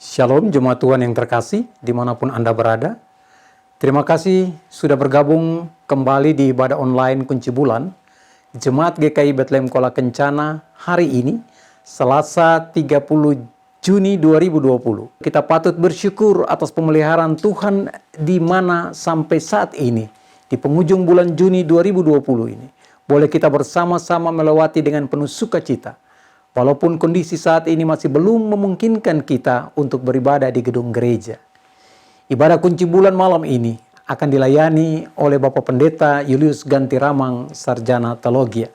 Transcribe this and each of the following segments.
Shalom jemaat Tuhan yang terkasih dimanapun Anda berada. Terima kasih sudah bergabung kembali di ibadah online kunci bulan Jemaat GKI Bethlehem Kuala Kencana hari ini Selasa 30 Juni 2020. Kita patut bersyukur atas pemeliharaan Tuhan di mana sampai saat ini di penghujung bulan Juni 2020 ini boleh kita bersama-sama melewati dengan penuh sukacita. Walaupun kondisi saat ini masih belum memungkinkan kita untuk beribadah di gedung gereja. Ibadah kunci bulan malam ini akan dilayani oleh Bapak Pendeta Julius Gantiramang, Sarjana Teologi.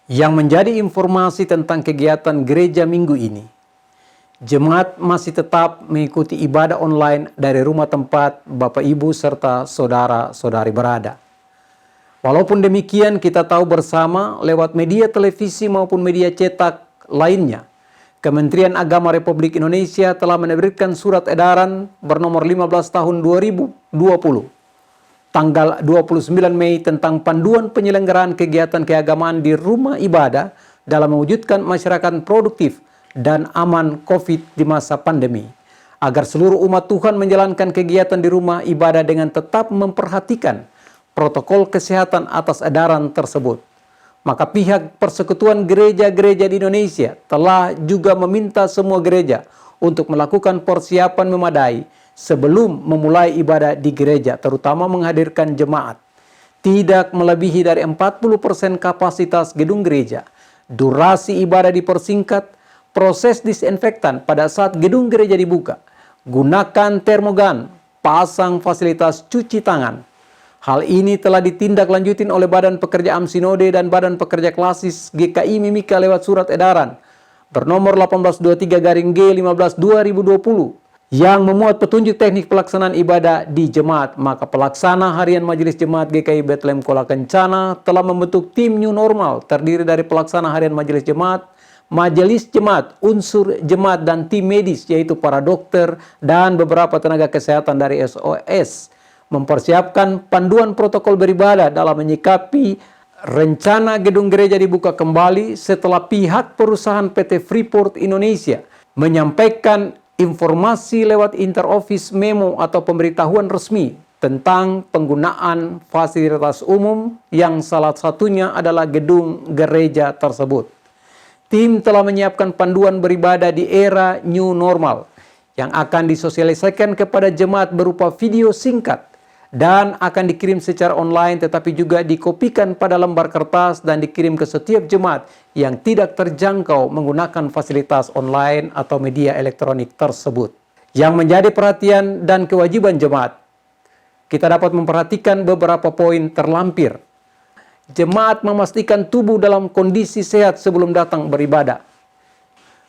Yang menjadi informasi tentang kegiatan gereja minggu ini, jemaat masih tetap mengikuti ibadah online dari rumah tempat Bapak Ibu serta saudara-saudari berada. Walaupun demikian kita tahu bersama lewat media televisi maupun media cetak lainnya, Kementerian Agama Republik Indonesia telah menerbitkan surat edaran bernomor 15 tahun 2020 tanggal 29 Mei tentang panduan penyelenggaraan kegiatan keagamaan di rumah ibadah dalam mewujudkan masyarakat produktif dan aman COVID di masa pandemi, agar seluruh umat Tuhan menjalankan kegiatan di rumah ibadah dengan tetap memperhatikan protokol kesehatan atas edaran tersebut. Maka pihak Persekutuan Gereja-Gereja di Indonesia telah juga meminta semua gereja untuk melakukan persiapan memadai sebelum memulai ibadah di gereja, terutama menghadirkan jemaat. Tidak melebihi dari 40% kapasitas gedung gereja. Durasi ibadah dipersingkat, proses disinfektan pada saat gedung gereja dibuka. Gunakan termogan, pasang fasilitas cuci tangan. Hal ini telah ditindaklanjutin oleh Badan Pekerja Amsinode dan Badan Pekerja Klasis GKI Mimika lewat surat edaran bernomor 1823-G15/2020 yang memuat petunjuk teknik pelaksanaan ibadah di jemaat. Maka pelaksana harian Majelis Jemaat GKI Bethlehem Kuala Kencana telah membentuk tim new normal terdiri dari pelaksana harian Majelis Jemaat, unsur jemaat dan tim medis yaitu para dokter dan beberapa tenaga kesehatan dari SOS. Mempersiapkan panduan protokol beribadah dalam menyikapi rencana gedung gereja dibuka kembali setelah pihak perusahaan PT Freeport Indonesia menyampaikan informasi lewat interoffice memo atau pemberitahuan resmi tentang penggunaan fasilitas umum yang salah satunya adalah gedung gereja tersebut. Tim telah menyiapkan panduan beribadah di era new normal yang akan disosialisasikan kepada jemaat berupa video singkat dan akan dikirim secara online tetapi juga dikopikan pada lembar kertas dan dikirim ke setiap jemaat yang tidak terjangkau menggunakan fasilitas online atau media elektronik tersebut. Yang menjadi perhatian dan kewajiban jemaat, kita dapat memperhatikan beberapa poin terlampir. Jemaat memastikan tubuh dalam kondisi sehat sebelum datang beribadah.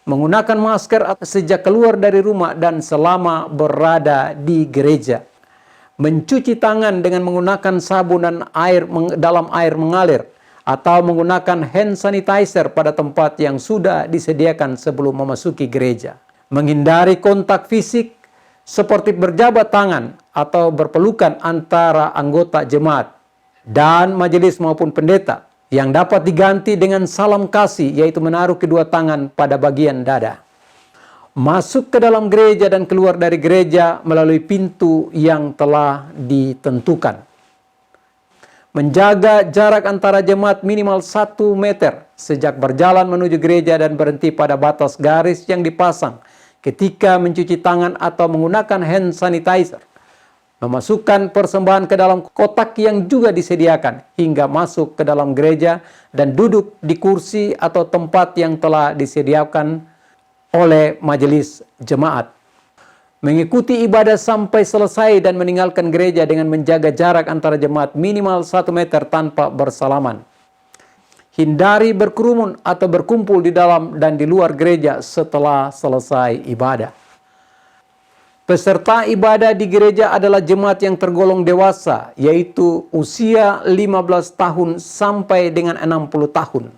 Menggunakan masker sejak keluar dari rumah dan selama berada di gereja. Mencuci tangan dengan menggunakan sabun dan dalam air mengalir atau menggunakan hand sanitizer pada tempat yang sudah disediakan sebelum memasuki gereja. Menghindari kontak fisik seperti berjabat tangan atau berpelukan antara anggota jemaat dan majelis maupun pendeta yang dapat diganti dengan salam kasih yaitu menaruh kedua tangan pada bagian dada. Masuk ke dalam gereja dan keluar dari gereja melalui pintu yang telah ditentukan. Menjaga jarak antara jemaat minimal 1 meter sejak berjalan menuju gereja dan berhenti pada batas garis yang dipasang ketika mencuci tangan atau menggunakan hand sanitizer. Memasukkan persembahan ke dalam kotak yang juga disediakan hingga masuk ke dalam gereja dan duduk di kursi atau tempat yang telah disediakan oleh majelis jemaat. Mengikuti ibadah sampai selesai dan meninggalkan gereja dengan menjaga jarak antara jemaat minimal 1 meter tanpa bersalaman. Hindari berkerumun atau berkumpul di dalam dan di luar gereja setelah selesai ibadah. Peserta ibadah di gereja adalah jemaat yang tergolong dewasa, yaitu usia 15 tahun sampai dengan 60 tahun.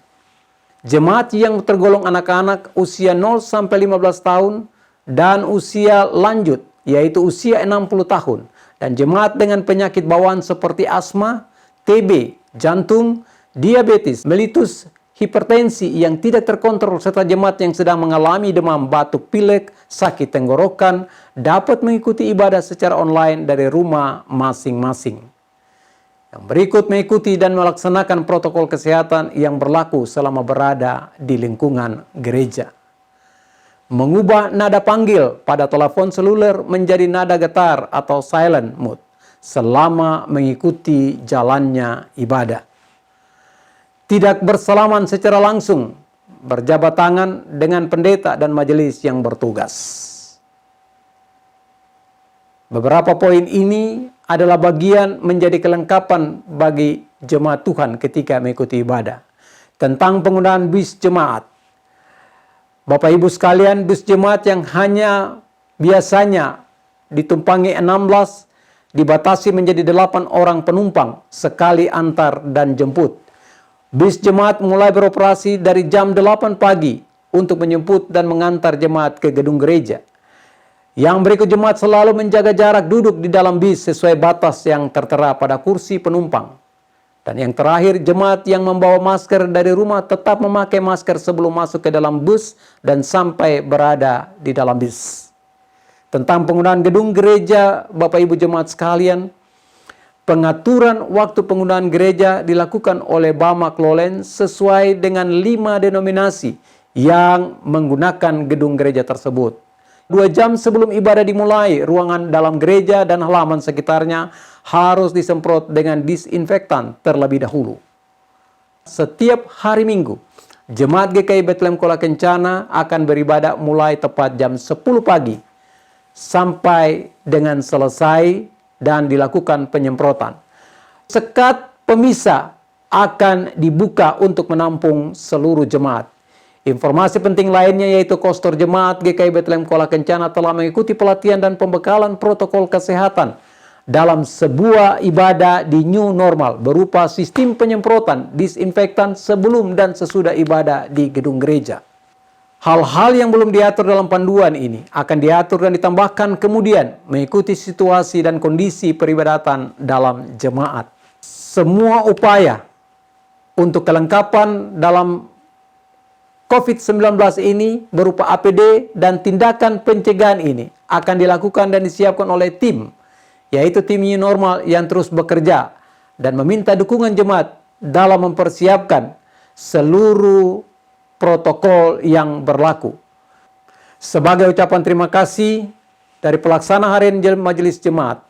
Jemaat yang tergolong anak-anak usia 0 sampai 15 tahun dan usia lanjut yaitu usia 60 tahun. Dan jemaat dengan penyakit bawaan seperti asma, TB, jantung, diabetes, mellitus, hipertensi yang tidak terkontrol, serta jemaat yang sedang mengalami demam, batuk pilek, sakit tenggorokan dapat mengikuti ibadah secara online dari rumah masing-masing. Yang berikut mengikuti dan melaksanakan protokol kesehatan yang berlaku selama berada di lingkungan gereja. Mengubah nada panggil pada telepon seluler menjadi nada getar atau silent mode selama mengikuti jalannya ibadah. Tidak bersalaman secara langsung, berjabat tangan dengan pendeta dan majelis yang bertugas. Beberapa poin ini adalah bagian menjadi kelengkapan bagi jemaat Tuhan ketika mengikuti ibadah. Tentang penggunaan bis jemaat. Bapak Ibu sekalian, bus jemaat yang hanya biasanya ditumpangi 16 dibatasi menjadi 8 orang penumpang sekali antar dan jemput. Bis jemaat mulai beroperasi dari jam 8 pagi untuk menjemput dan mengantar jemaat ke gedung gereja. Yang berikut, jemaat selalu menjaga jarak duduk di dalam bis sesuai batas yang tertera pada kursi penumpang. Dan yang terakhir, jemaat yang membawa masker dari rumah tetap memakai masker sebelum masuk ke dalam bus dan sampai berada di dalam bis. Tentang penggunaan gedung gereja, Bapak Ibu jemaat sekalian, pengaturan waktu penggunaan gereja dilakukan oleh Bamak Lolen sesuai dengan 5 denominasi yang menggunakan gedung gereja tersebut. 2 jam sebelum ibadah dimulai, ruangan dalam gereja dan halaman sekitarnya harus disemprot dengan disinfektan terlebih dahulu. Setiap hari Minggu, Jemaat GKI Bethlehem Kola Kencana akan beribadah mulai tepat jam 10 pagi sampai dengan selesai dan dilakukan penyemprotan. Sekat pemisah akan dibuka untuk menampung seluruh jemaat. Informasi penting lainnya yaitu Kostor Jemaat GKI Bethlehem Kola Kencana telah mengikuti pelatihan dan pembekalan protokol kesehatan dalam sebuah ibadah di new normal berupa sistem penyemprotan disinfektan sebelum dan sesudah ibadah di gedung gereja. Hal-hal yang belum diatur dalam panduan ini akan diatur dan ditambahkan kemudian mengikuti situasi dan kondisi peribadatan dalam jemaat. Semua upaya untuk kelengkapan dalam COVID-19 ini berupa APD dan tindakan pencegahan ini akan dilakukan dan disiapkan oleh tim, yaitu tim new normal yang terus bekerja dan meminta dukungan jemaat dalam mempersiapkan seluruh protokol yang berlaku. Sebagai ucapan terima kasih dari pelaksana harian majelis jemaat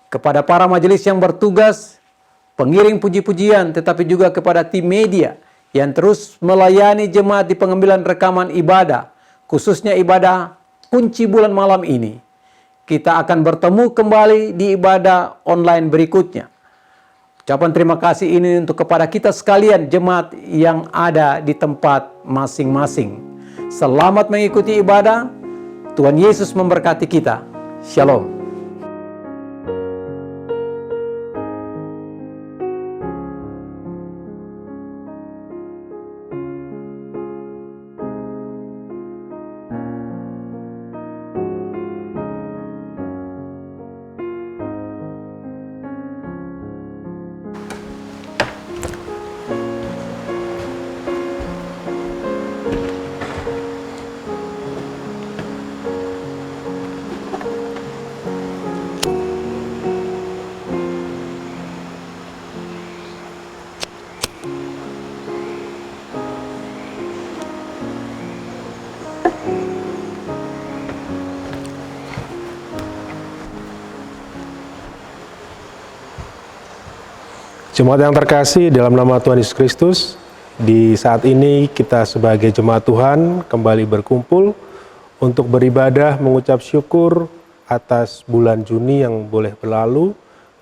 kepada para majelis yang bertugas, pengiring puji-pujian, tetapi juga kepada tim media yang terus melayani jemaat di pengambilan rekaman ibadah, khususnya ibadah kunci bulan malam ini. Kita akan bertemu kembali di ibadah online berikutnya. Ucapan terima kasih ini untuk kepada kita sekalian jemaat yang ada di tempat masing-masing. Selamat mengikuti ibadah. Tuhan Yesus memberkati kita. Shalom. Jemaat yang terkasih dalam nama Tuhan Yesus Kristus, di saat ini kita sebagai jemaat Tuhan kembali berkumpul untuk beribadah mengucap syukur atas bulan Juni yang boleh berlalu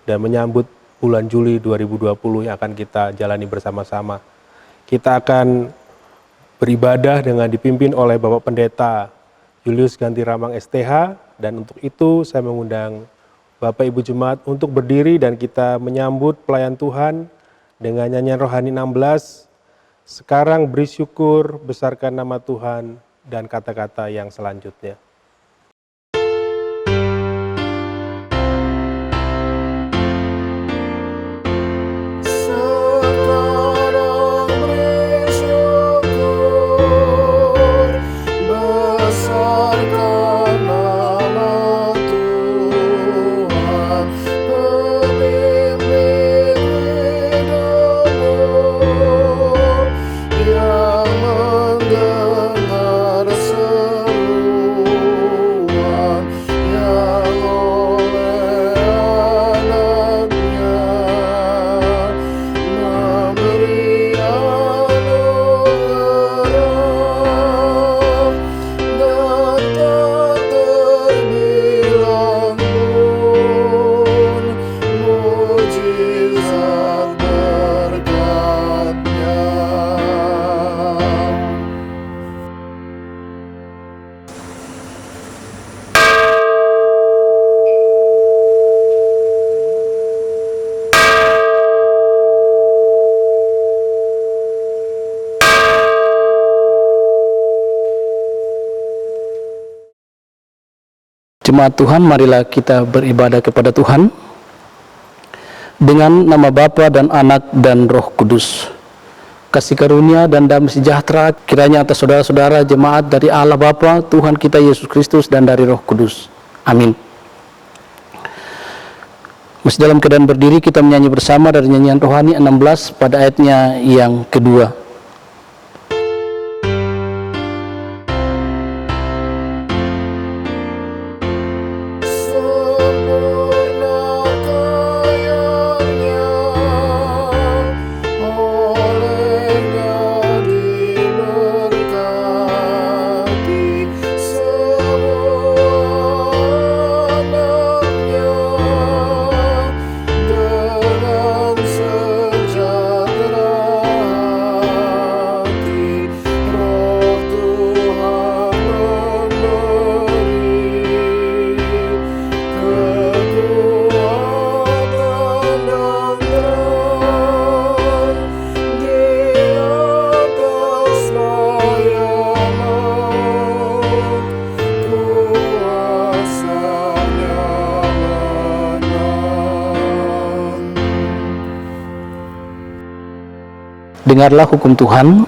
dan menyambut bulan Juli 2020 yang akan kita jalani bersama-sama. Kita akan beribadah dengan dipimpin oleh Bapak Pendeta Julius Ganti Ramang STH, dan untuk itu saya mengundang Bapak Ibu Jemaat untuk berdiri dan kita menyambut pelayan Tuhan dengan nyanyian rohani 16. Sekarang beri syukur, besarkan nama Tuhan, dan kata-kata yang selanjutnya. Sekarang beri syukur. Jemaat Tuhan, marilah kita beribadah kepada Tuhan dengan nama Bapa dan Anak dan Roh Kudus. Kasih karunia dan damai sejahtera kiranya atas saudara-saudara jemaat dari Allah Bapa, Tuhan kita Yesus Kristus, dan dari Roh Kudus. Amin. Masih dalam keadaan berdiri, kita menyanyi bersama dari nyanyian rohani 16 pada ayatnya yang kedua. Dengarlah hukum Tuhan.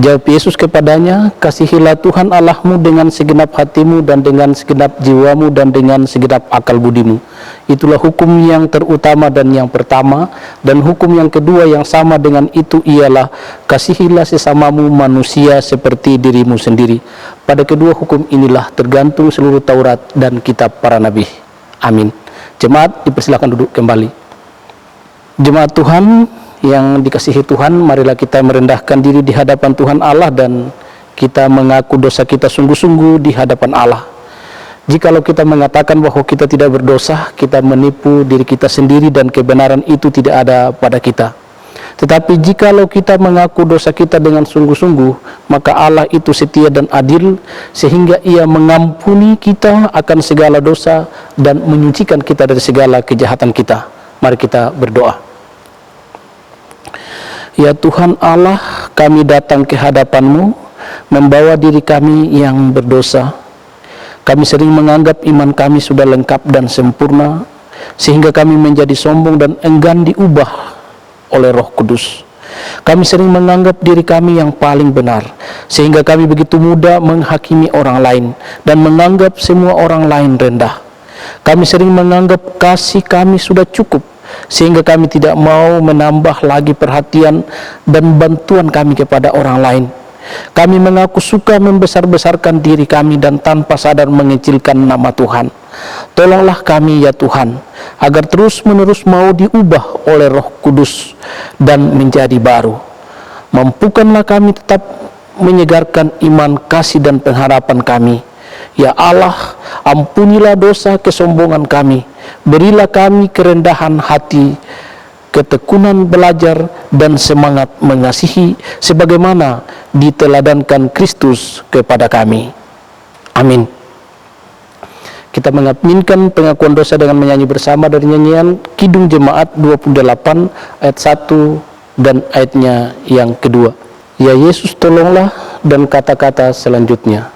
Jawab Yesus kepadanya, kasihilah Tuhan Allahmu dengan segenap hatimu dan dengan segenap jiwamu dan dengan segenap akal budimu. Itulah hukum yang terutama dan yang pertama, dan hukum yang kedua yang sama dengan itu ialah kasihilah sesamamu manusia seperti dirimu sendiri. Pada kedua hukum inilah tergantung seluruh Taurat dan kitab para nabi. Amin. Jemaat dipersilakan duduk kembali. Jemaat Tuhan yang dikasihi Tuhan, marilah kita merendahkan diri di hadapan Tuhan Allah dan kita mengaku dosa kita sungguh-sungguh di hadapan Allah. Jikalau kita mengatakan bahwa kita tidak berdosa, kita menipu diri kita sendiri dan kebenaran itu tidak ada pada kita. Tetapi jikalau kita mengaku dosa kita dengan sungguh-sungguh, maka Allah itu setia dan adil sehingga Ia mengampuni kita akan segala dosa dan menyucikan kita dari segala kejahatan kita. Mari kita berdoa. Ya Tuhan Allah, kami datang ke hadapan-Mu membawa diri kami yang berdosa. Kami sering menganggap iman kami sudah lengkap dan sempurna, sehingga kami menjadi sombong dan enggan diubah oleh Roh Kudus. Kami sering menganggap diri kami yang paling benar, sehingga kami begitu mudah menghakimi orang lain dan menganggap semua orang lain rendah. Kami sering menganggap kasih kami sudah cukup, sehingga kami tidak mau menambah lagi perhatian dan bantuan kami kepada orang lain. Kami mengaku suka membesar-besarkan diri kami dan tanpa sadar mengecilkan nama Tuhan. Tolonglah kami ya Tuhan, agar terus-menerus mau diubah oleh Roh Kudus dan menjadi baru. Mampukanlah kami tetap menyegarkan iman, kasih dan pengharapan kami. Ya Allah, ampunilah dosa kesombongan kami. Berilah kami kerendahan hati, ketekunan belajar, dan semangat mengasihi sebagaimana diteladankan Kristus kepada kami. Amin. Kita mengaminkan pengakuan dosa dengan menyanyi bersama dari nyanyian Kidung Jemaat 28 ayat 1 dan ayatnya yang kedua. Ya Yesus tolonglah, dan kata-kata selanjutnya.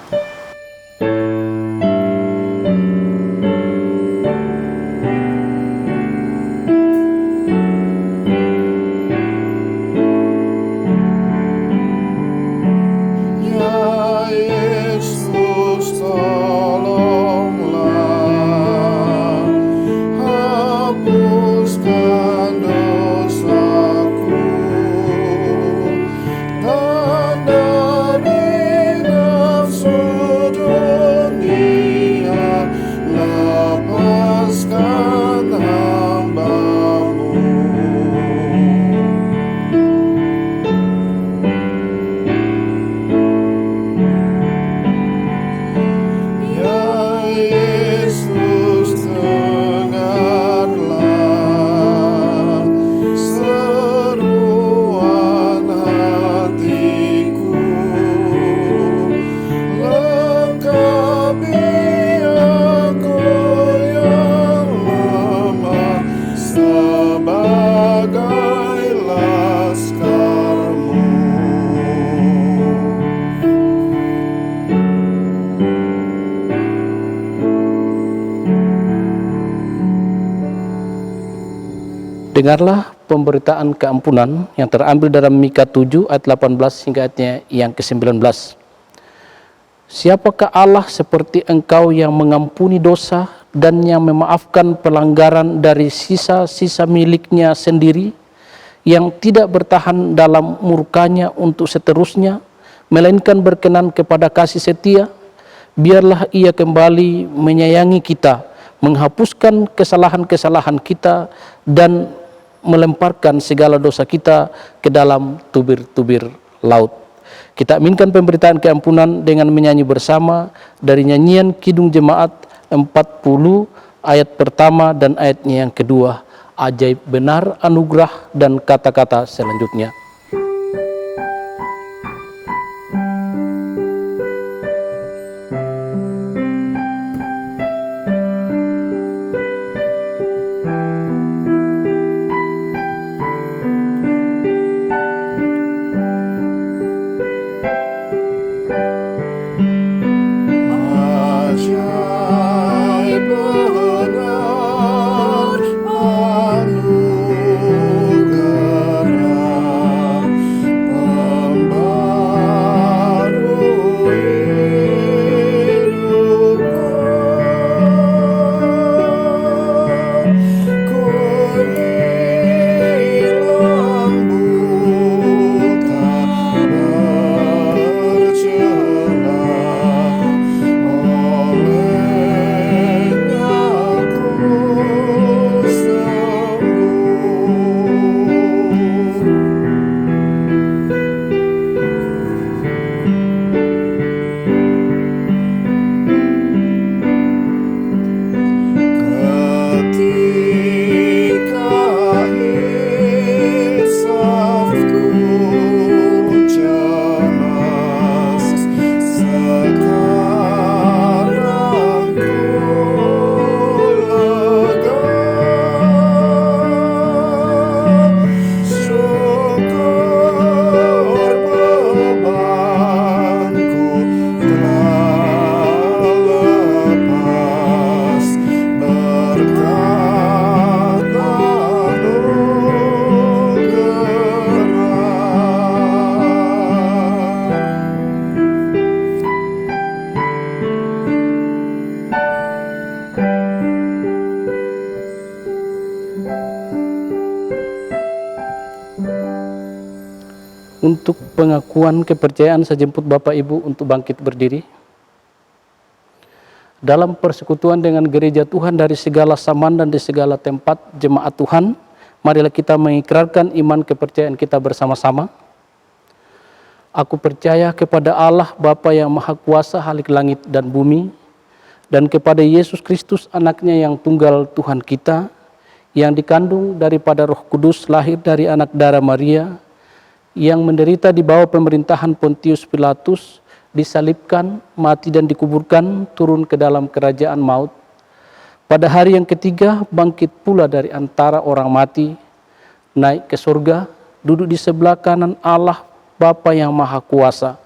Dan dari nafsu Dengarlah pemberitaan keampunan yang terambil dalam Mika 7 ayat 18 hingga ayatnya yang ke-19. Siapakah Allah seperti engkau yang mengampuni dosa dan yang memaafkan pelanggaran dari sisa-sisa miliknya sendiri, yang tidak bertahan dalam murkanya untuk seterusnya, melainkan berkenan kepada kasih setia? Biarlah ia kembali menyayangi kita, menghapuskan kesalahan-kesalahan kita, dan melemparkan segala dosa kita ke dalam tubir-tubir laut. Kita aminkan pemberitaan keampunan dengan menyanyi bersama dari nyanyian Kidung Jemaat 40 ayat pertama dan ayatnya yang kedua. Ajaib benar anugerah dan kata-kata selanjutnya. Untuk pengakuan kepercayaan saya jemput Bapak Ibu untuk bangkit berdiri. Dalam persekutuan dengan gereja Tuhan dari segala zaman dan di segala tempat jemaat Tuhan, marilah kita mengikrarkan iman kepercayaan kita bersama-sama. Aku percaya kepada Allah Bapa yang Maha Kuasa halik langit dan bumi, dan kepada Yesus Kristus anaknya yang tunggal Tuhan kita, yang dikandung daripada Roh Kudus, lahir dari anak darah Maria, yang menderita di bawah pemerintahan Pontius Pilatus, disalibkan, mati dan dikuburkan, turun ke dalam kerajaan maut. Pada hari yang ketiga bangkit pula dari antara orang mati, naik ke surga, duduk di sebelah kanan Allah Bapa yang Maha Kuasa,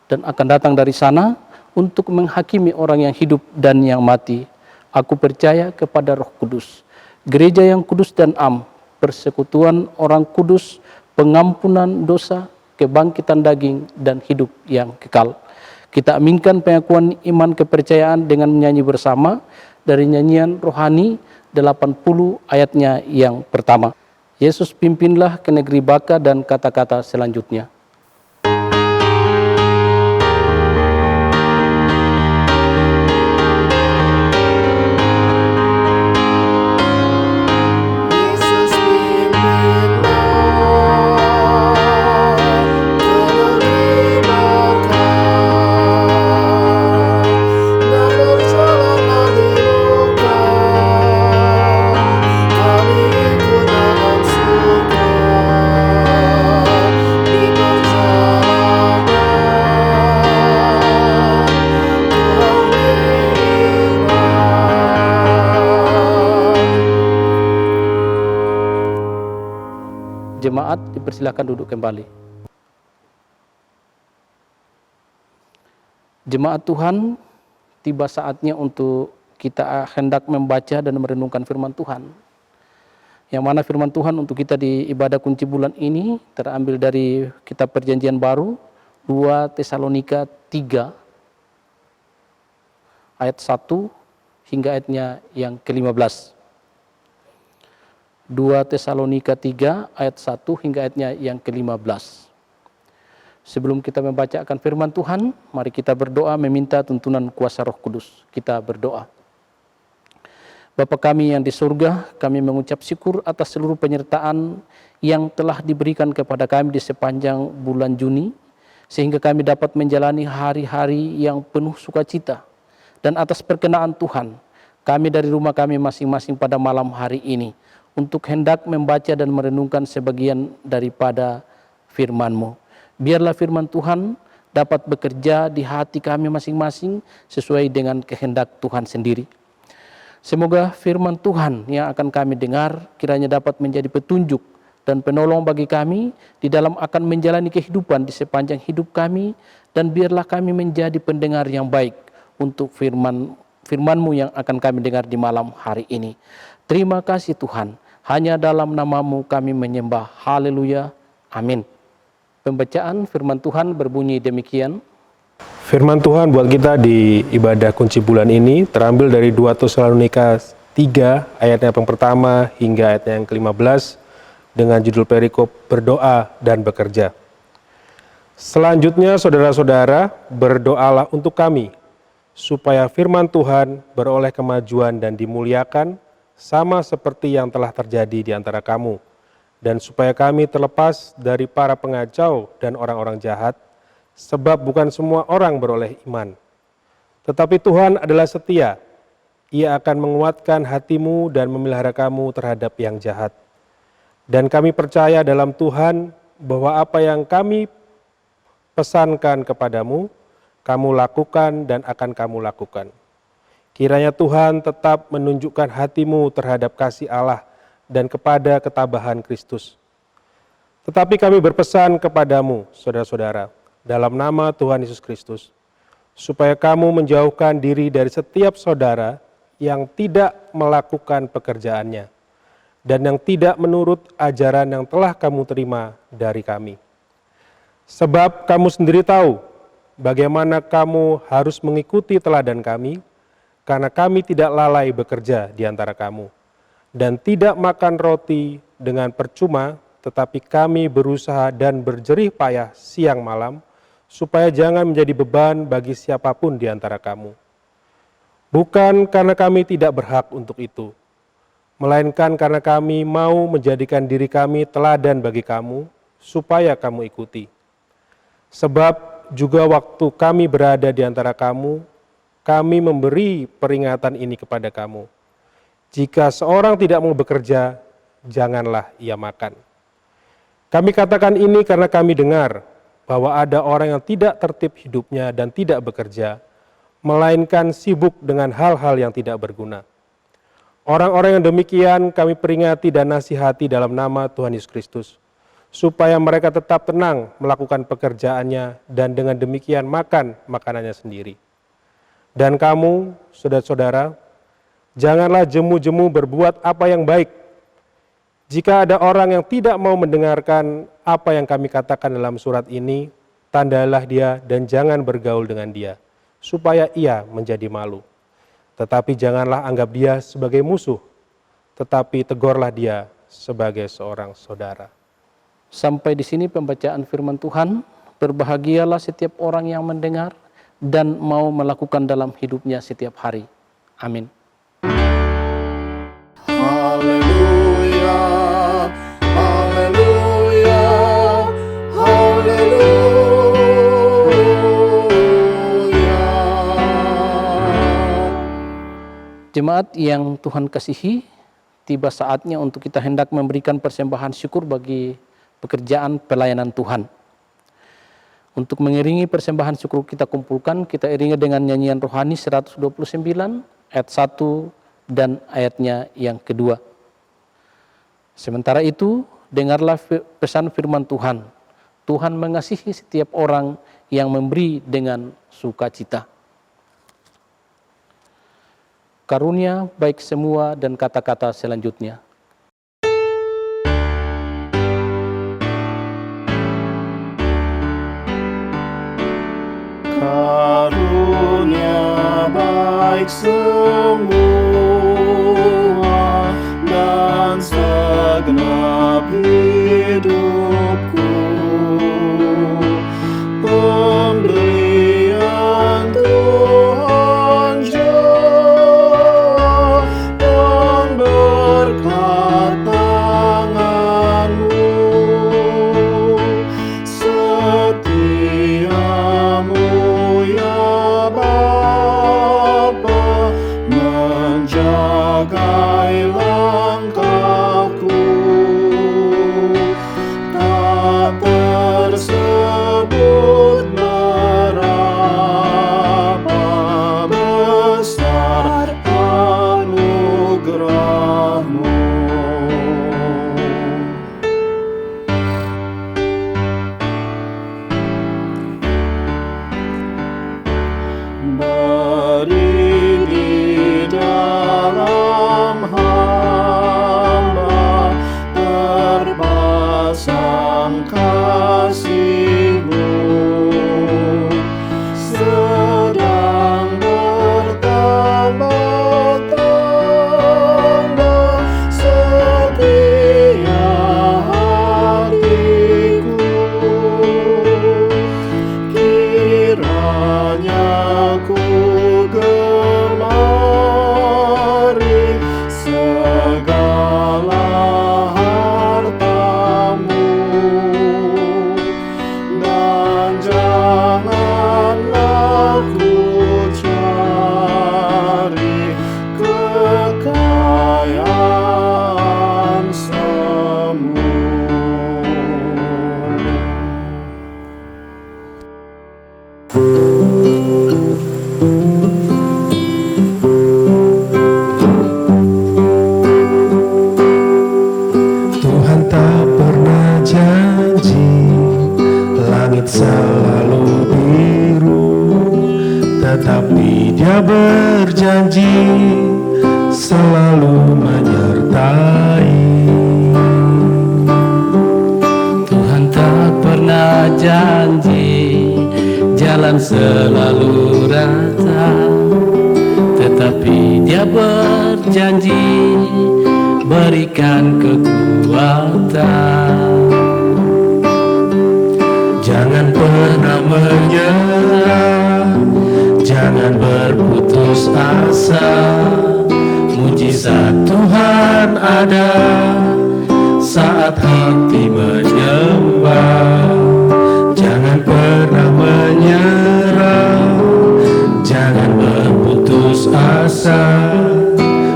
dan akan datang dari sana untuk menghakimi orang yang hidup dan yang mati. Aku percaya kepada Roh Kudus, gereja yang kudus dan am, persekutuan orang kudus, pengampunan dosa, kebangkitan daging, dan hidup yang kekal. Kita aminkan pengakuan iman kepercayaan dengan menyanyi bersama dari nyanyian rohani 80 ayatnya yang pertama. Yesus pimpinlah ke negeri baka dan kata-kata selanjutnya. Jemaat dipersilakan duduk kembali. Jemaat Tuhan, tiba saatnya untuk kita hendak membaca dan merenungkan firman Tuhan Yang mana firman Tuhan untuk kita di ibadah kunci bulan ini terambil dari kitab Perjanjian Baru 2 Tesalonika 3 ayat 1 hingga ayatnya yang ke-15. 2 Tesalonika 3 ayat 1 hingga ayatnya yang ke-15. Sebelum kita membacakan firman Tuhan, mari kita berdoa meminta tuntunan kuasa Roh Kudus. Kita berdoa. Bapa kami yang di surga, kami mengucap syukur atas seluruh penyertaan yang telah diberikan kepada kami di sepanjang bulan Juni, sehingga kami dapat menjalani hari-hari yang penuh sukacita. Dan atas perkenaan Tuhan, kami dari rumah kami masing-masing pada malam hari ini, untuk hendak membaca dan merenungkan sebagian daripada firman-Mu. Biarlah firman Tuhan dapat bekerja di hati kami masing-masing sesuai dengan kehendak Tuhan sendiri. Semoga firman Tuhan yang akan kami dengar kiranya dapat menjadi petunjuk dan penolong bagi kami di dalam akan menjalani kehidupan di sepanjang hidup kami, dan biarlah kami menjadi pendengar yang baik untuk firman-Mu yang akan kami dengar di malam hari ini. Terima kasih Tuhan, hanya dalam nama-Mu kami menyembah. Haleluya, amin. Pembacaan firman Tuhan berbunyi demikian. Firman Tuhan buat kita di ibadah kunci bulan ini terambil dari 2 Tesalonika 3 ayatnya yang pertama hingga ayatnya yang ke-15 dengan judul perikop berdoa dan bekerja. Selanjutnya saudara-saudara, berdoalah untuk kami supaya firman Tuhan beroleh kemajuan dan dimuliakan sama seperti yang telah terjadi di antara kamu, dan supaya kami terlepas dari para pengacau dan orang-orang jahat, sebab bukan semua orang beroleh iman. Tetapi Tuhan adalah setia. Ia akan menguatkan hatimu dan memelihara kamu terhadap yang jahat. Dan kami percaya dalam Tuhan bahwa apa yang kami pesankan kepadamu, kamu lakukan dan akan kamu lakukan. Kiranya Tuhan tetap menunjukkan hatimu terhadap kasih Allah dan kepada ketabahan Kristus. Tetapi kami berpesan kepadamu, saudara-saudara, dalam nama Tuhan Yesus Kristus, supaya kamu menjauhkan diri dari setiap saudara yang tidak melakukan pekerjaannya dan yang tidak menurut ajaran yang telah kamu terima dari kami. Sebab kamu sendiri tahu bagaimana kamu harus mengikuti teladan kami, karena kami tidak lalai bekerja di antara kamu dan tidak makan roti dengan percuma, tetapi kami berusaha dan berjerih payah siang malam, supaya jangan menjadi beban bagi siapapun di antara kamu. Bukan karena kami tidak berhak untuk itu, melainkan karena kami mau menjadikan diri kami teladan bagi kamu, supaya kamu ikuti. Sebab juga waktu kami berada di antara kamu, kami memberi peringatan ini kepada kamu. Jika seorang tidak mau bekerja, janganlah ia makan. Kami katakan ini karena kami dengar bahwa ada orang yang tidak tertib hidupnya dan tidak bekerja, melainkan sibuk dengan hal-hal yang tidak berguna. Orang-orang yang demikian kami peringati dan nasihati dalam nama Tuhan Yesus Kristus, supaya mereka tetap tenang melakukan pekerjaannya dan dengan demikian makan makanannya sendiri. Dan kamu, saudara-saudara, janganlah jemu-jemu berbuat apa yang baik. Jika ada orang yang tidak mau mendengarkan apa yang kami katakan dalam surat ini, tandailah dia dan jangan bergaul dengan dia, supaya ia menjadi malu. Tetapi janganlah anggap dia sebagai musuh, tetapi tegurlah dia sebagai seorang saudara. Sampai di sini pembacaan firman Tuhan. Berbahagialah setiap orang yang mendengar dan mau melakukan dalam hidupnya setiap hari. Amin. Haleluya, haleluya, haleluya. Jemaat yang Tuhan kasihi, tiba saatnya untuk kita hendak memberikan persembahan syukur bagi pekerjaan pelayanan Tuhan. Untuk mengiringi persembahan syukur kita kumpulkan, kita iringi dengan nyanyian rohani 129 ayat 1 dan ayatnya yang kedua. Sementara itu, dengarlah pesan firman Tuhan. Tuhan mengasihi setiap orang yang memberi dengan sukacita. Karunia baik semua dan kata-kata selanjutnya. baik semua dan segenap hidupku. Pemberian Tuhan jauh dan berkat tangan-Mu, setiamu ya Bapa, menjagai langkahku. Tak tersebut berapa besar anugerah-Mu. Beri di dalam hamba terpasang kasih-Mu, sedang bertambah-tambah setia hatiku. Kiranya ku gemari segala harta-Mu, dan janganlah ku cari kekayaan semu. Tuhan tak pernah janji langit selalu biru, tetapi Dia berjanji selalu menyertai. Tuhan tak pernah janji jalan selalu rata, tetapi Dia berjanji berikan kekuatan. Jangan pernah menyerah, jangan berputus asa. Mujizat Tuhan ada saat hati menyembah. Jangan pernah menyerah, jangan berputus asa.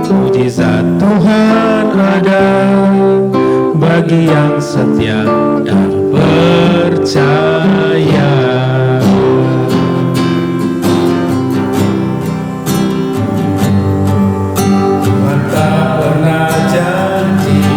Mujizat Tuhan ada bagi yang setia dan percaya. Tuhan tak pernah janji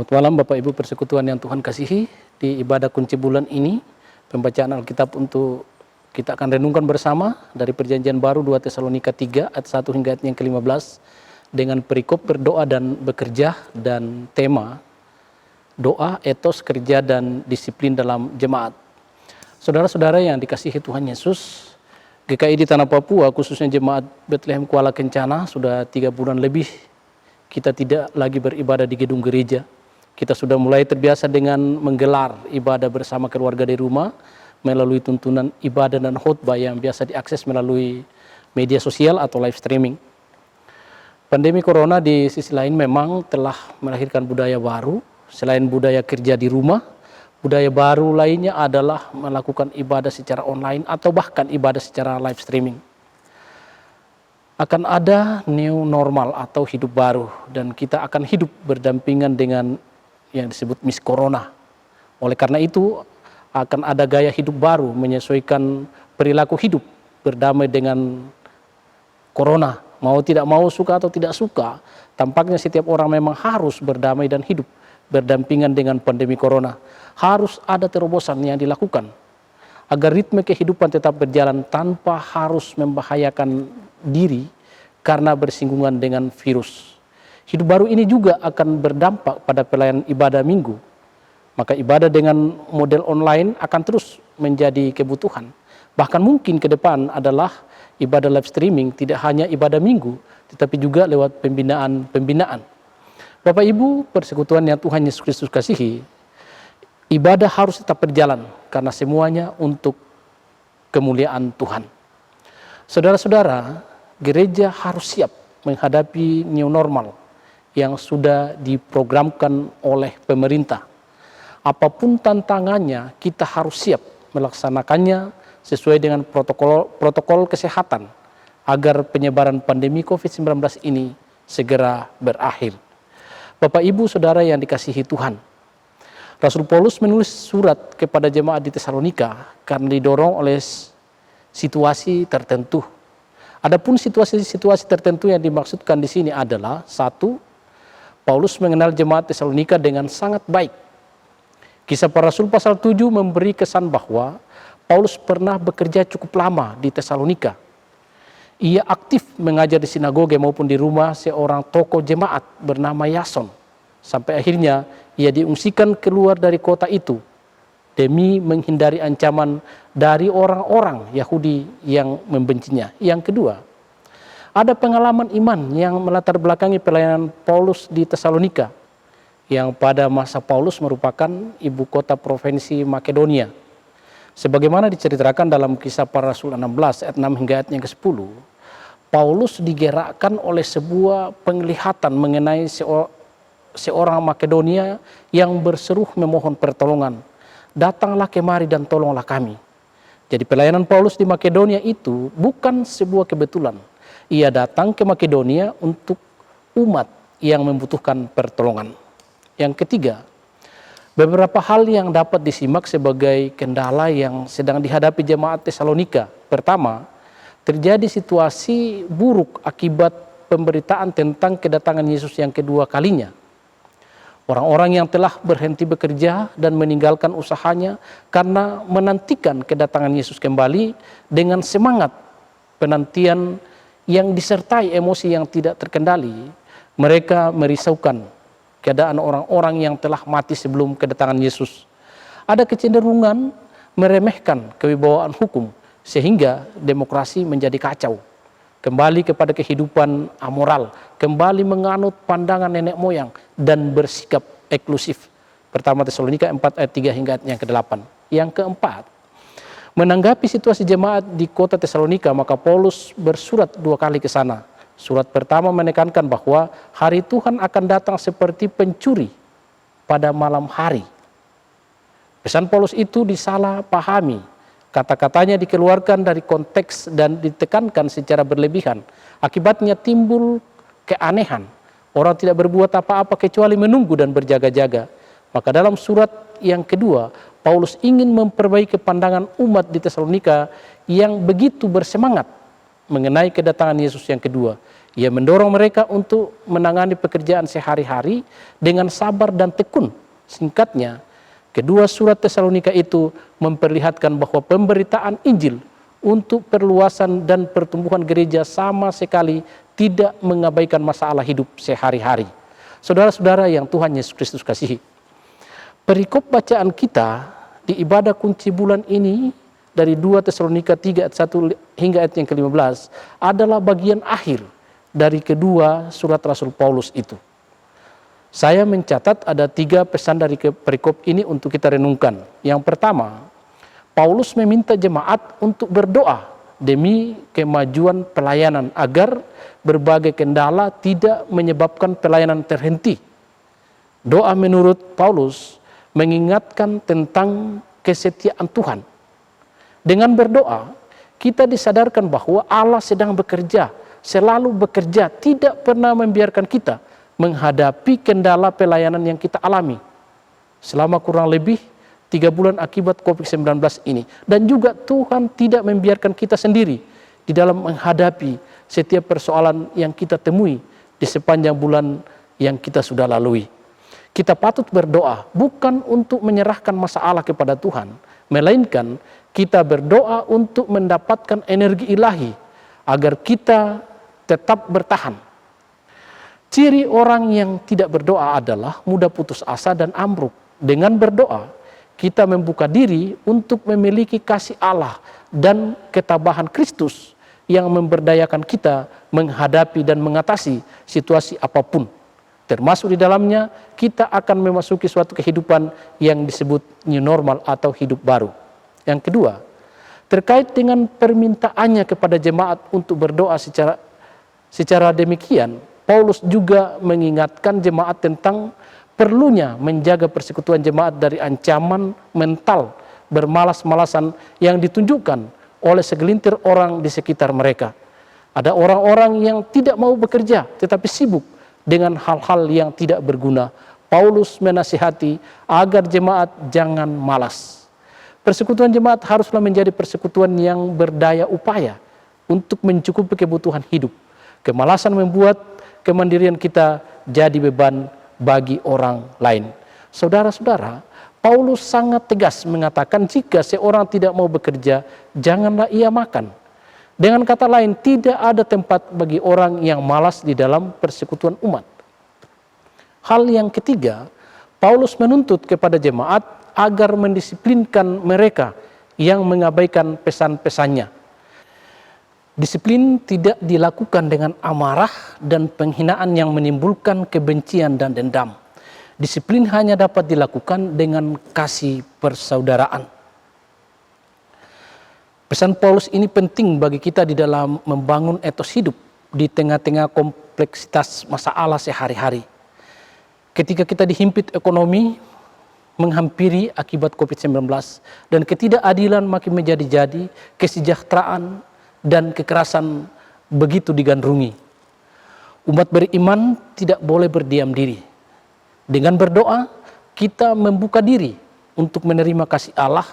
Selamat malam Bapak Ibu persekutuan yang Tuhan kasihi. Di ibadah kunci bulan ini, pembacaan Alkitab untuk kita akan renungkan bersama dari Perjanjian Baru 2 Tesalonika 3 ayat 1 hingga ayat yang ke-15 dengan perikop berdoa dan bekerja dan tema doa, etos, kerja, dan disiplin dalam jemaat. Saudara-saudara yang dikasihi Tuhan Yesus, GKI di Tanah Papua, khususnya jemaat Bethlehem Kuala Kencana, sudah 3 bulan lebih kita tidak lagi beribadah di gedung gereja. Kita sudah mulai terbiasa dengan menggelar ibadah bersama keluarga di rumah melalui tuntunan ibadah dan khotbah yang biasa diakses melalui media sosial atau live streaming. Pandemi corona di sisi lain memang telah melahirkan budaya baru. Selain budaya kerja di rumah, budaya baru lainnya adalah melakukan ibadah secara online atau bahkan ibadah secara live streaming. Akan ada new normal atau hidup baru, dan kita akan hidup berdampingan dengan yang disebut Miss Corona. Oleh karena itu akan ada gaya hidup baru menyesuaikan perilaku hidup berdamai dengan Corona. Mau tidak mau, suka atau tidak suka, tampaknya setiap orang memang harus berdamai dan hidup berdampingan dengan pandemi Corona. Harus ada terobosan yang dilakukan agar ritme kehidupan tetap berjalan tanpa harus membahayakan diri karena bersinggungan dengan virus. Hidup baru ini juga akan berdampak pada pelayanan ibadah minggu. Maka ibadah dengan model online akan terus menjadi kebutuhan. Bahkan mungkin ke depan adalah ibadah live streaming, tidak hanya ibadah minggu, tetapi juga lewat pembinaan. Bapak Ibu persekutuan yang Tuhan Yesus Kristus kasihi, ibadah harus tetap berjalan karena semuanya untuk kemuliaan Tuhan. Saudara-saudara, gereja harus siap menghadapi new normal yang sudah diprogramkan oleh pemerintah. Apapun tantangannya, kita harus siap melaksanakannya sesuai dengan protokol kesehatan agar penyebaran pandemi COVID-19 ini segera berakhir. Bapak Ibu Saudara yang dikasihi Tuhan, Rasul Paulus menulis surat kepada jemaat di Tesalonika karena didorong oleh situasi tertentu. Adapun situasi-situasi tertentu yang dimaksudkan di sini adalah: 1. Paulus mengenal jemaat Tesalonika dengan sangat baik. Kisah Para Rasul pasal 7 memberi kesan bahwa Paulus pernah bekerja cukup lama di Tesalonika. Ia aktif mengajar di sinagoge maupun di rumah seorang tokoh jemaat bernama Yason. Sampai akhirnya ia diungsikan keluar dari kota itu demi menghindari ancaman dari orang-orang Yahudi yang membencinya. Yang kedua, ada pengalaman iman yang melatar belakangi pelayanan Paulus di Tesalonika, yang pada masa Paulus merupakan ibu kota provinsi Makedonia. Sebagaimana diceritakan dalam Kisah Para Rasul 16 ayat 6 hingga ayat yang ke-10, Paulus digerakkan oleh sebuah penglihatan mengenai seorang Makedonia yang berseru memohon pertolongan. Datanglah kemari dan tolonglah kami. Jadi pelayanan Paulus di Makedonia itu bukan sebuah kebetulan. Ia datang ke Makedonia untuk umat yang membutuhkan pertolongan. Yang ketiga, beberapa hal yang dapat disimak sebagai kendala yang sedang dihadapi jemaat Tesalonika. Pertama, terjadi situasi buruk akibat pemberitaan tentang kedatangan Yesus yang kedua kalinya. Orang-orang yang telah berhenti bekerja dan meninggalkan usahanya karena menantikan kedatangan Yesus kembali dengan semangat penantian yang disertai emosi yang tidak terkendali. Mereka merisaukan keadaan orang-orang yang telah mati sebelum kedatangan Yesus. Ada kecenderungan meremehkan kewibawaan hukum sehingga demokrasi menjadi kacau. Kembali kepada kehidupan amoral, kembali menganut pandangan nenek moyang dan bersikap eksklusif. Pertama Tesalonika 4 ayat 3 hingga ayat yang ke-8. Yang keempat, menanggapi situasi jemaat di kota Tesalonika, maka Paulus bersurat 2 kali ke sana. Surat pertama menekankan bahwa hari Tuhan akan datang seperti pencuri pada malam hari. Pesan Paulus itu disalah pahami. Kata-katanya dikeluarkan dari konteks dan ditekankan secara berlebihan. Akibatnya timbul keanehan. Orang tidak berbuat apa-apa kecuali menunggu dan berjaga-jaga. Maka dalam surat yang kedua, Paulus ingin memperbaiki pandangan umat di Tesalonika yang begitu bersemangat mengenai kedatangan Yesus yang kedua. Ia mendorong mereka untuk menangani pekerjaan sehari-hari dengan sabar dan tekun. Singkatnya, kedua surat Tesalonika itu memperlihatkan bahwa pemberitaan Injil untuk perluasan dan pertumbuhan gereja sama sekali tidak mengabaikan masalah hidup sehari-hari. Saudara-saudara yang Tuhan Yesus Kristus kasihi, perikop bacaan kita di ibadah kunci bulan ini dari 2 Tesalonika 3 ayat 1 hingga ayat yang ke-15 adalah bagian akhir dari kedua surat Rasul Paulus itu. Saya mencatat ada 3 pesan dari perikop ini untuk kita renungkan. Yang pertama, Paulus meminta jemaat untuk berdoa demi kemajuan pelayanan agar berbagai kendala tidak menyebabkan pelayanan terhenti. Doa menurut Paulus mengingatkan tentang kesetiaan Tuhan. Dengan berdoa, kita disadarkan bahwa Allah sedang bekerja, selalu bekerja, tidak pernah membiarkan kita menghadapi kendala pelayanan yang kita alami selama kurang lebih 3 bulan akibat COVID-19 ini. Dan juga Tuhan tidak membiarkan kita sendiri di dalam menghadapi setiap persoalan yang kita temui di sepanjang bulan yang kita sudah lalui. Kita patut berdoa bukan untuk menyerahkan masalah kepada Tuhan, melainkan kita berdoa untuk mendapatkan energi ilahi agar kita tetap bertahan. Ciri orang yang tidak berdoa adalah mudah putus asa dan ambruk. Dengan berdoa, kita membuka diri untuk memiliki kasih Allah dan ketabahan Kristus yang memberdayakan kita menghadapi dan mengatasi situasi apapun. Termasuk di dalamnya, kita akan memasuki suatu kehidupan yang disebut new normal atau hidup baru. Yang kedua, terkait dengan permintaannya kepada jemaat untuk berdoa secara demikian, Paulus juga mengingatkan jemaat tentang perlunya menjaga persekutuan jemaat dari ancaman mental bermalas-malasan yang ditunjukkan oleh segelintir orang di sekitar mereka. Ada orang-orang yang tidak mau bekerja tetapi sibuk dengan hal-hal yang tidak berguna. Paulus menasihati agar jemaat jangan malas. Persekutuan jemaat haruslah menjadi persekutuan yang berdaya upaya untuk mencukupi kebutuhan hidup. Kemalasan membuat kemandirian kita jadi beban bagi orang lain. Saudara-saudara, Paulus sangat tegas mengatakan jika seorang tidak mau bekerja, janganlah ia makan. Dengan kata lain, tidak ada tempat bagi orang yang malas di dalam persekutuan umat. Hal yang ketiga, Paulus menuntut kepada jemaat agar mendisiplinkan mereka yang mengabaikan pesan-pesannya. Disiplin tidak dilakukan dengan amarah dan penghinaan yang menimbulkan kebencian dan dendam. Disiplin hanya dapat dilakukan dengan kasih persaudaraan. Pesan Paulus ini penting bagi kita di dalam membangun etos hidup di tengah-tengah kompleksitas masalah sehari-hari. Ketika kita dihimpit ekonomi, menghampiri akibat COVID-19, dan ketidakadilan makin menjadi-jadi, kesejahteraan dan kekerasan begitu digandrungi. Umat beriman tidak boleh berdiam diri. Dengan berdoa, kita membuka diri untuk menerima kasih Allah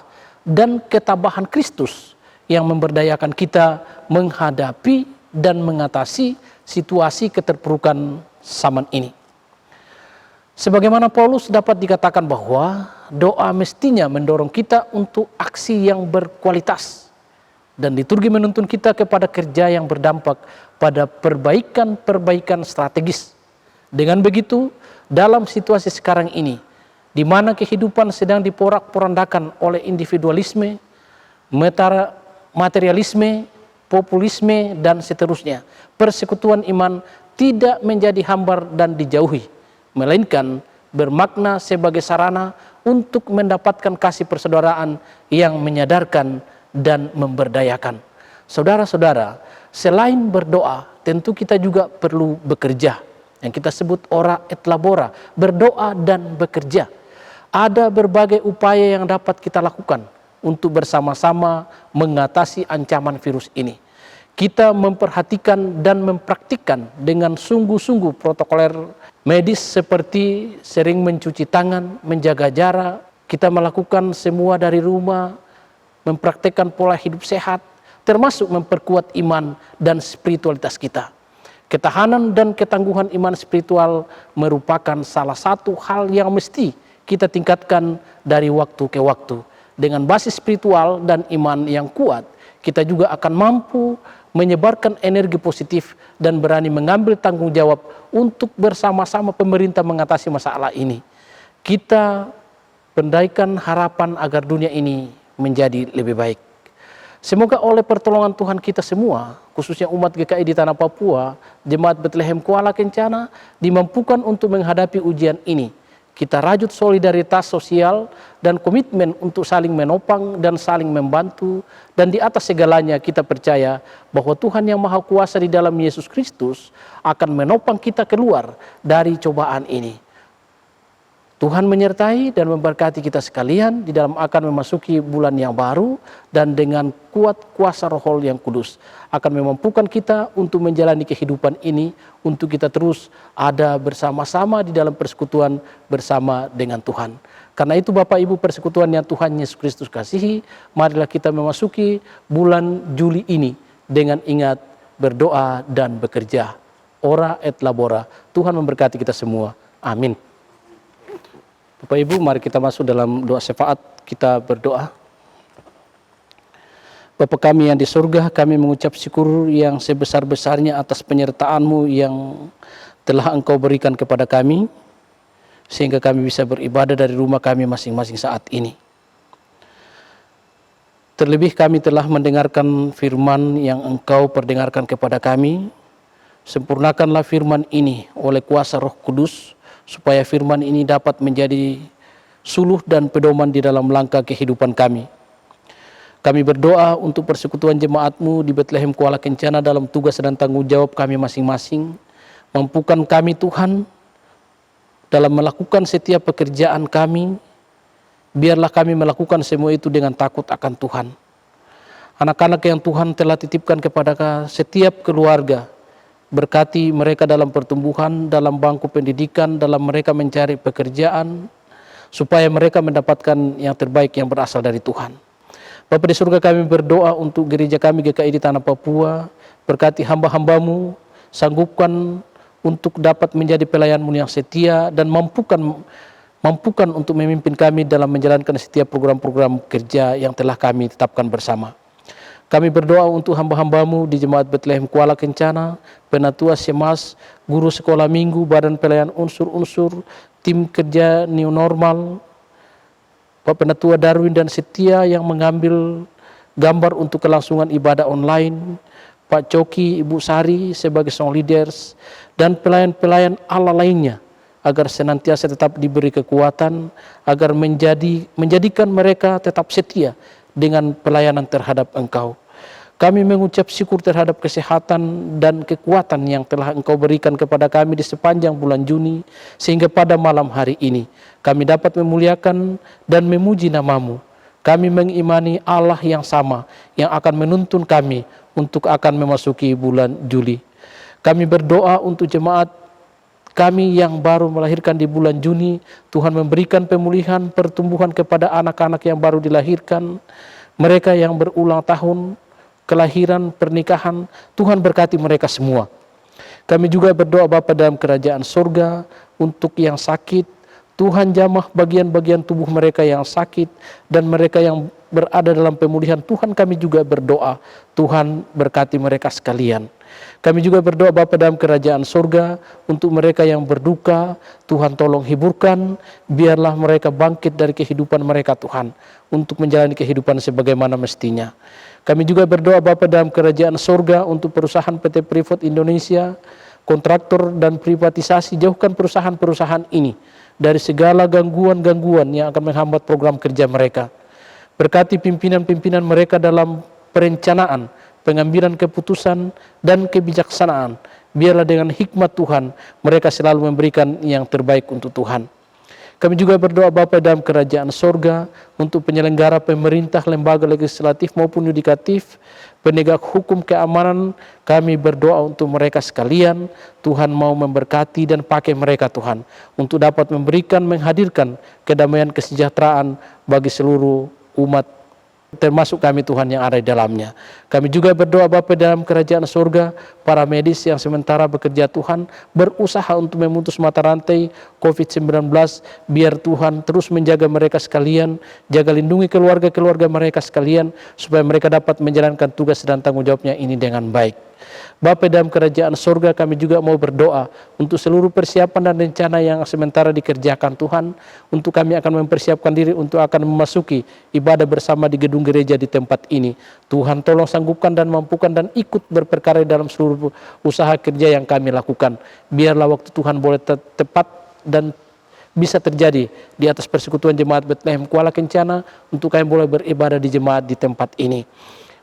dan ketabahan Kristus yang memberdayakan kita menghadapi dan mengatasi situasi keterpurukan zaman ini. Sebagaimana Paulus dapat dikatakan bahwa doa mestinya mendorong kita untuk aksi yang berkualitas. Dan liturgi menuntun kita kepada kerja yang berdampak pada perbaikan-perbaikan strategis. Dengan begitu, dalam situasi sekarang ini, di mana kehidupan sedang diporak-porandakan oleh individualisme, materialisme, populisme, dan seterusnya, persekutuan iman tidak menjadi hambar dan dijauhi, melainkan bermakna sebagai sarana untuk mendapatkan kasih persaudaraan yang menyadarkan dan memberdayakan. Saudara-saudara, selain berdoa, tentu kita juga perlu bekerja. Yang kita sebut ora et labora, berdoa dan bekerja. Ada berbagai upaya yang dapat kita lakukan untuk bersama-sama mengatasi ancaman virus ini. Kita memperhatikan dan mempraktikkan dengan sungguh-sungguh protokoler medis seperti sering mencuci tangan, menjaga jarak. Kita melakukan semua dari rumah, mempraktikkan pola hidup sehat, termasuk memperkuat iman dan spiritualitas kita. Ketahanan dan ketangguhan iman spiritual merupakan salah satu hal yang mesti kita tingkatkan dari waktu ke waktu. Dengan basis spiritual dan iman yang kuat, kita juga akan mampu menyebarkan energi positif dan berani mengambil tanggung jawab untuk bersama-sama pemerintah mengatasi masalah ini. Kita pendaikan harapan agar dunia ini menjadi lebih baik. Semoga oleh pertolongan Tuhan kita semua, khususnya umat GKI di Tanah Papua, Jemaat Bethlehem Kuala Kencana, dimampukan untuk menghadapi ujian ini. Kita rajut solidaritas sosial dan komitmen untuk saling menopang dan saling membantu. Dan di atas segalanya kita percaya bahwa Tuhan yang Maha Kuasa di dalam Yesus Kristus akan menopang kita keluar dari cobaan ini. Tuhan menyertai dan memberkati kita sekalian di dalam akan memasuki bulan yang baru, dan dengan kuat kuasa Roh yang Kudus akan memampukan kita untuk menjalani kehidupan ini, untuk kita terus ada bersama-sama di dalam persekutuan bersama dengan Tuhan. Karena itu Bapak Ibu, persekutuan yang Tuhan Yesus Kristus kasihi, marilah kita memasuki bulan Juli ini dengan ingat berdoa dan bekerja. Ora et labora. Tuhan memberkati kita semua. Amin. Bapak Ibu, mari kita masuk dalam doa syafaat, kita berdoa. Bapa kami yang di surga, kami mengucap syukur yang sebesar-besarnya atas penyertaan-Mu yang telah Engkau berikan kepada kami, sehingga kami bisa beribadah dari rumah kami masing-masing saat ini. Terlebih kami telah mendengarkan firman yang Engkau perdengarkan kepada kami. Sempurnakanlah firman ini oleh kuasa Roh Kudus, supaya firman ini dapat menjadi suluh dan pedoman di dalam langkah kehidupan kami. Kami berdoa untuk persekutuan jemaat-Mu di Bethlehem Kuala Kencana dalam tugas dan tanggung jawab kami masing-masing. Mampukan kami Tuhan dalam melakukan setiap pekerjaan kami. Biarlah kami melakukan semua itu dengan takut akan Tuhan. Anak-anak yang Tuhan telah titipkan kepada setiap keluarga, berkati mereka dalam pertumbuhan, dalam bangku pendidikan, dalam mereka mencari pekerjaan, supaya mereka mendapatkan yang terbaik yang berasal dari Tuhan. Bapa di surga, kami berdoa untuk gereja kami GKI di Tanah Papua, berkati hamba-hamba-Mu, sanggupkan untuk dapat menjadi pelayan-Mu yang setia, dan mampukan untuk memimpin kami dalam menjalankan setiap program-program kerja yang telah kami tetapkan bersama. Kami berdoa untuk hamba-hamba-Mu di Jemaat Bethlehem Kuala Kencana, Penatua Semas, guru sekolah minggu, badan pelayan unsur-unsur, tim kerja new normal, Pak Penatua Darwin dan Setia yang mengambil gambar untuk kelangsungan ibadah online, Pak Coki, Ibu Sari sebagai song leaders, dan pelayan-pelayan Allah lainnya, agar senantiasa tetap diberi kekuatan, agar menjadikan mereka tetap setia dengan pelayanan terhadap Engkau. Kami mengucap syukur terhadap kesehatan dan kekuatan yang telah Engkau berikan kepada kami di sepanjang bulan Juni, sehingga pada malam hari ini kami dapat memuliakan dan memuji nama-Mu. Kami mengimani Allah yang sama yang akan menuntun kami untuk akan memasuki bulan Juli. Kami berdoa untuk jemaat kami yang baru melahirkan di bulan Juni. Tuhan memberikan pemulihan, pertumbuhan kepada anak-anak yang baru dilahirkan, mereka yang berulang tahun, kelahiran, pernikahan. Tuhan berkati mereka semua. Kami juga berdoa Bapa dalam kerajaan surga untuk yang sakit. Tuhan jamah bagian-bagian tubuh mereka yang sakit, dan mereka yang berada dalam pemulihan. Tuhan, kami juga berdoa, Tuhan berkati mereka sekalian. Kami juga berdoa Bapa dalam kerajaan surga untuk mereka yang berduka. Tuhan tolong hiburkan, biarlah mereka bangkit dari kehidupan mereka Tuhan, untuk menjalani kehidupan sebagaimana mestinya. Kami juga berdoa Bapa dalam kerajaan surga untuk perusahaan PT Freeport Indonesia, kontraktor dan privatisasi. Jauhkan perusahaan-perusahaan ini dari segala gangguan-gangguan yang akan menghambat program kerja mereka. Berkati pimpinan-pimpinan mereka dalam perencanaan, pengambilan keputusan, dan kebijaksanaan. Biarlah dengan hikmat Tuhan mereka selalu memberikan yang terbaik untuk Tuhan. Kami juga berdoa Bapa dalam kerajaan sorga untuk penyelenggara pemerintah, lembaga legislatif maupun yudikatif, penegak hukum keamanan. Kami berdoa untuk mereka sekalian. Tuhan mau memberkati dan pakai mereka Tuhan, untuk dapat memberikan, menghadirkan kedamaian kesejahteraan bagi seluruh umat termasuk kami Tuhan yang ada di dalamnya. Kami juga berdoa Bapa dalam kerajaan surga, para medis yang sementara bekerja Tuhan, berusaha untuk memutus mata rantai COVID-19, biar Tuhan terus menjaga mereka sekalian, jaga lindungi keluarga-keluarga mereka sekalian, supaya mereka dapat menjalankan tugas dan tanggung jawabnya ini dengan baik. Bapa dalam kerajaan surga, kami juga mau berdoa untuk seluruh persiapan dan rencana yang sementara dikerjakan Tuhan, untuk kami akan mempersiapkan diri untuk akan memasuki ibadah bersama di gedung gereja di tempat ini. Tuhan tolong sanggupkan dan mampukan dan ikut berperkara dalam seluruh usaha kerja yang kami lakukan. Biarlah waktu Tuhan boleh tepat dan bisa terjadi di atas persekutuan jemaat Bethlehem Kuala Kencana, untuk kami boleh beribadah di jemaat di tempat ini.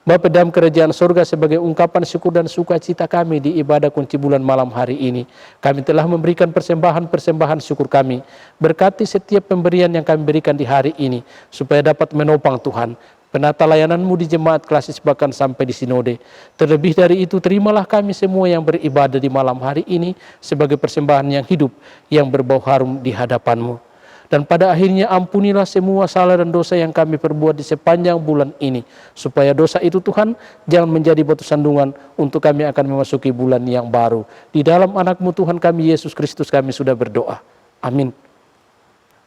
Bapa dalam kerajaan surga, sebagai ungkapan syukur dan sukacita kami di ibadah kunci bulan malam hari ini, kami telah memberikan persembahan-persembahan syukur kami. Berkati setiap pemberian yang kami berikan di hari ini, supaya dapat menopang Tuhan penata layanan-Mu di jemaat klasis bahkan sampai di sinode. Terlebih dari itu, terimalah kami semua yang beribadah di malam hari ini sebagai persembahan yang hidup, yang berbau harum di hadapan-Mu. Dan pada akhirnya ampunilah semua salah dan dosa yang kami perbuat di sepanjang bulan ini, supaya dosa itu Tuhan jangan menjadi batu sandungan untuk kami akan memasuki bulan yang baru. Di dalam anak-Mu Tuhan kami Yesus Kristus kami sudah berdoa. Amin.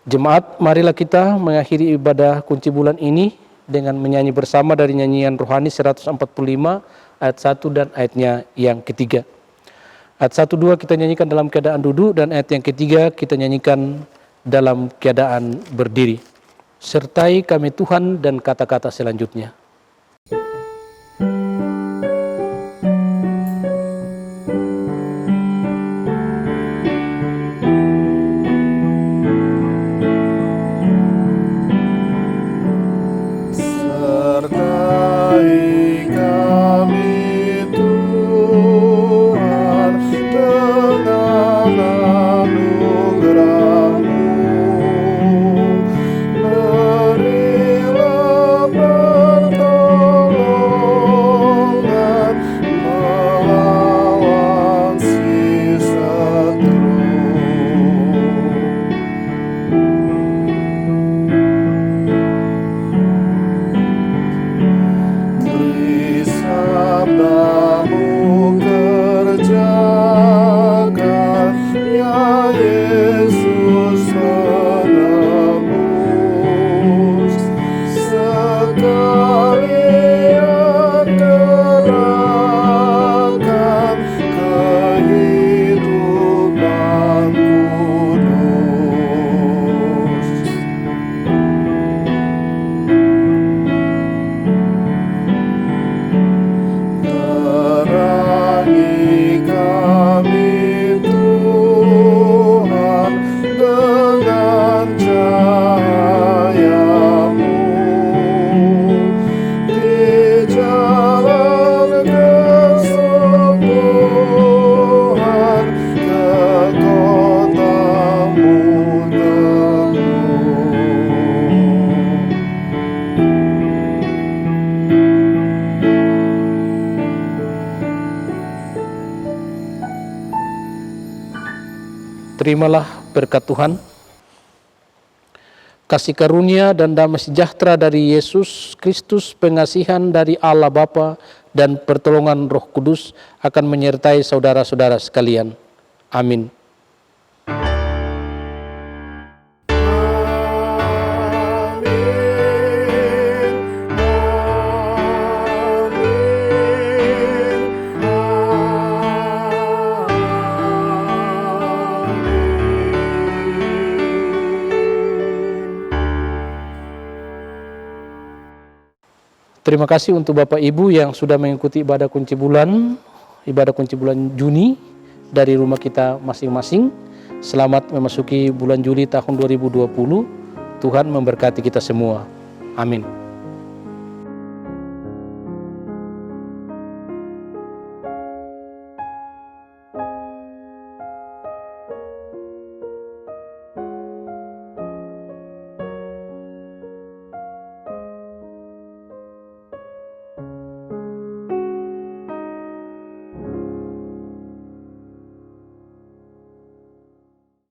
Jemaat, marilah kita mengakhiri ibadah kunci bulan ini dengan menyanyi bersama dari nyanyian rohani 145 ayat 1 dan ayatnya yang ketiga. Ayat 1-2 kita nyanyikan dalam keadaan duduk, dan ayat yang ketiga kita nyanyikan dalam keadaan berdiri. Sertai kami Tuhan, dan kata-kata selanjutnya. Sertai kami Tuhan dengan anugerah-Mu. Berilah pertolongan melawan si satru. Beri sabda-Mu kerjakan, ya Yesus menebus. Sekalian gerakkan kehidupan kudus. Terangi kami Tuhan dengan cahaya-Mu, di jalan kesembuhan ke kota-Mu teguh. Terimalah berkat Tuhan, kasih karunia dan damai sejahtera dari Yesus Kristus, pengasihan dari Allah Bapa, dan pertolongan Roh Kudus akan menyertai saudara-saudara sekalian. Amin. Terima kasih untuk Bapak Ibu yang sudah mengikuti ibadah kunci bulan Juni dari rumah kita masing-masing. Selamat memasuki bulan Juli tahun 2020. Tuhan memberkati kita semua. Amin.